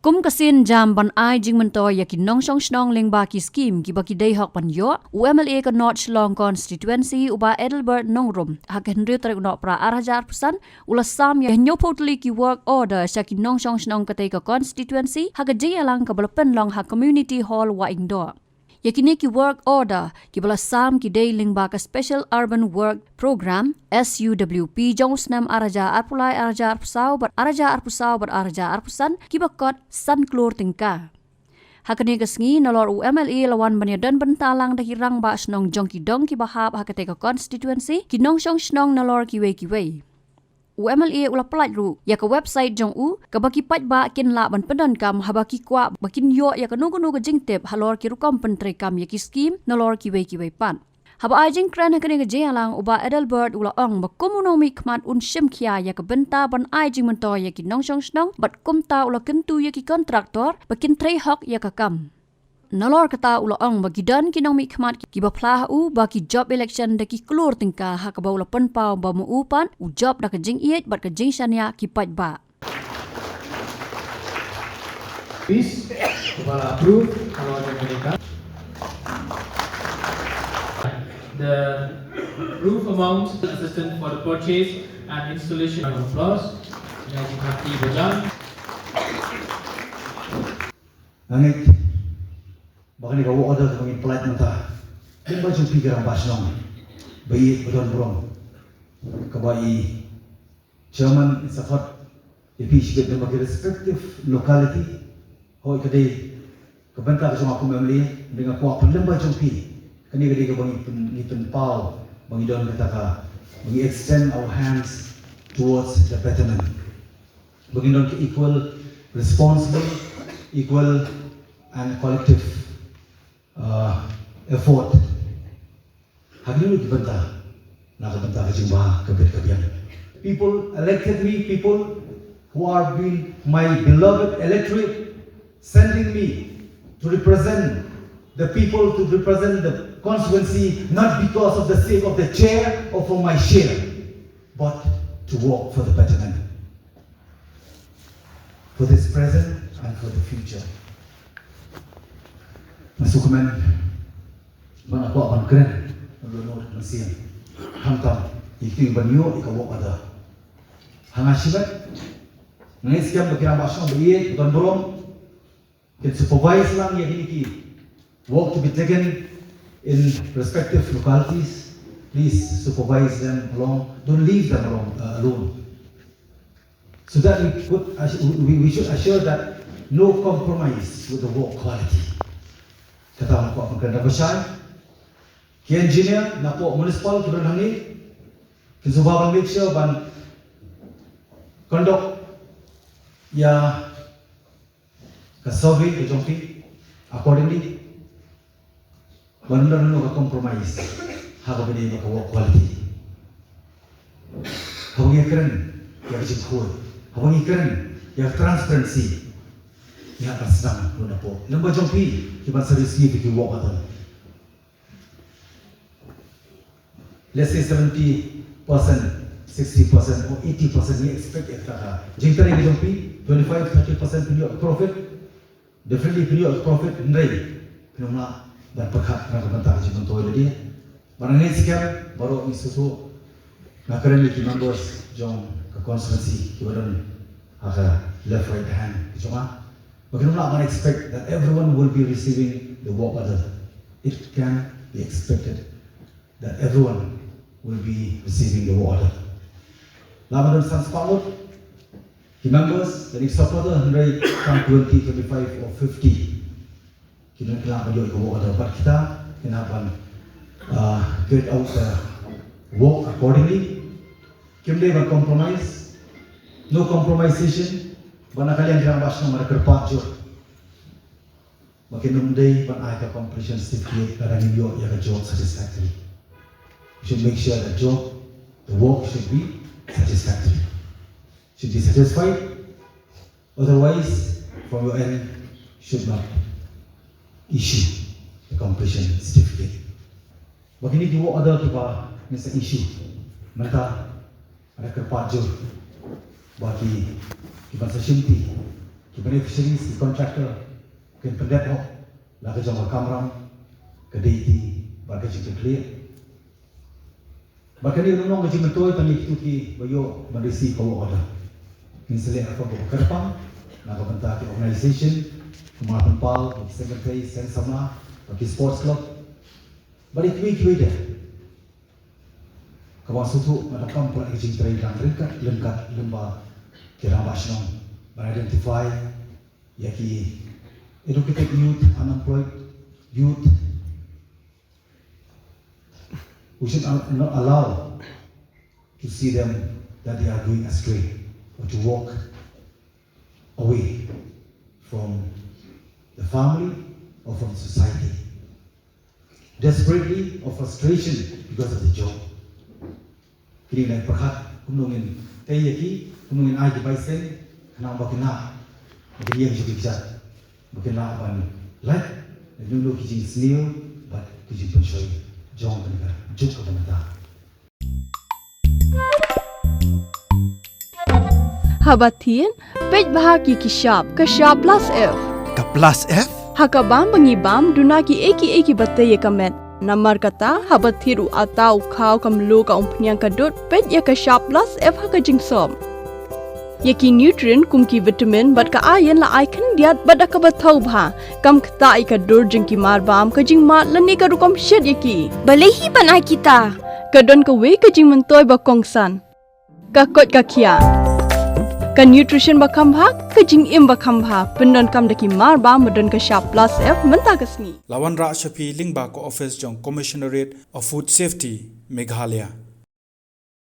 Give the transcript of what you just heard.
Kum kasin jam ban ai jing mento yakin nong shong shnong leng ba ki scheme ki baki dei hok pan yo MLA ka North Shillong constituency uba Edelbert nongrum haken ri trek no pra 100% ula sam ya nyo potli ki work order shaki nong shong shnong ka ka constituency haga jalang ka balapen long ha community hall wa indo yakini ki work order ki bala sam ki dei ling ba ka special urban work program SUWP jongsnam araja arpulai araja arpsau bar araja arpusau bar araja arpusan ki bakot san Klur tingka hakani kasngi nolor MLA lawan banyadan bentalang dahirang ba snong jongki dong ki bahab hakate ka constituency ki nong shong snong nolor Kiwei MLA ula pelat ru ya ka website jong ka baki pat ba kin la ban pendan kam habaki kwa bakin yo ya ka nugu jingtep halor ki rukom pentre kam ya ki scheme nolor Kiwei pan haba ajing kran hakani ga jalang uba Edelbert ula ong ba komunomi khmat un shimkhia ya ka benta ban ajing mento ya ki nong shong snong bat kumta ula kentu ya ki contractor bakin tre hok ya ka kam Nalor kata ula ong bagidan kinong mi khmat ki ba Phla baki job election de ki Klur tingka hak ba ula penpau ba mu upan u job da ka Jingieid bat ka Jingsania ki pat ba. Please approve the roof amount assistance for the purchase and installation of applause. Najib Hati Bajan. Langit baka ni kawo order sa mga polite mata. Din ba yung figure ang basnong? Bayi beton burong. Kabai chairman is a thought if he should get them a respective locality. Hoy kadai kabanta ka sa mga kumamli dengan kuha pun lembay yung pi. Kani kadai ka bangi penpau bangi don kata ka bangi extend our hands towards the betterment. Bangi don ke equal responsible, equal and collective effort. Haginu dibenta, nakabenta ka jimba kabit-kabiyan. People elected me, people who are being my beloved electorate, sending me to represent the people, to represent the constituency, not because of the sake of the chair or for my share, but to work for the betterment, for this present and for the future. Masukuman bang ako akan keren menurut mesin hantam itu banyo ikawak ada hangasibat nangis kiam berkira basong beriye bukan borong can supervise lang yang ini work to be taken in respective localities. Please supervise them along, don't leave them alone, so that we should assure that no compromise with the work quality. Kata ko ang kanda basan ki engineer na po municipal kibran hangi kinsubaban make sure ban conduct ya ka survey ke jongpi accordingly bandar no ka compromise ha ka bini ka work quality hawangi keren ya jikho hawangi keren ya transparency ya kasam no po lamba jongpi kiban service ki work aton. Let's say 70%, 60% or 80% we expect extra. Jingtari ni jompi 25-30% period profit, definitely period profit ndai. Pinona dan perkhat na kabanta ji montoy dia. Barang ni sekian baru ni susu na currently members jong ka constituency kibadan aga left right hand joma. We cannot expect that everyone will be receiving the work order. It can be expected that everyone will be receiving the work order. Lamadan sans pamut, the members, the next supporter, 100, 20, 25 or 50. Kita kena bagi the work order, but kita kena carry out the work accordingly. Kita tidak compromise, no compromisation. Bana kalian dirang basno mereka kerpat jo. Makin numday ban ai ka completion certificate karang yo ya ka job satisfactory. You should make sure that job, the work should be satisfactory. Should be satisfied. Otherwise, from your end, should not issue the completion certificate. Begini dua ada kita mesti issue. Mereka ada kerpat jo bagi kita sesimpi beneficiaries, ki contractor, ken pendet ho, la ke jong kamram, ke deiti, ba ke jing clear. Ba ke ni nong ke jing mentoi tani tu ki bayo merisi power order. Kin sele apa bo kerpang, na ko benta ki organization, kuma tempal, ki secretary, sen sama, ki sports club. Ba Kiwei dia. Kawan sutu madakam pula ke jing trai dan lengkat lemba kira basnong, identify yaki educated youth, unemployed youth, we should not allow to see them that they are going astray or to walk away from the family or from society, desperately or frustration because of the job. Kini nak perhat kumungin tayaki kumungin aja baisen kena bakina dia yang jadi bijak bakina ban light dulu kijing snew but kijing pensoi jong benar juk ke benar. Habatin pej bahagi kishap plus F Ka plus F? hakabam bangibam dunaki eki batay kamet Namar kata habat thiru atau kau kamlu ka umpnyang kadut pet ya ka sharp plus F ha ka jingsom. Yaki nutrient kum ki vitamin bat ka iron la icon diat bat ka bathau bha kam kta I ka dur jing ki mar bam ka jing mat lani ka rukom shed yaki. Balehi banai kita. Ka don ka we ka jing mentoy ba kongsan. Ka kot ka kia. Ka nutrition ba kam bha ka jing im ba kam bha pendon kam daki mar bam don ka sharp plus F menta ka sni. Lawan Ra Shafi Lingba ko office jong Commissionerate of Food Safety Meghalaya.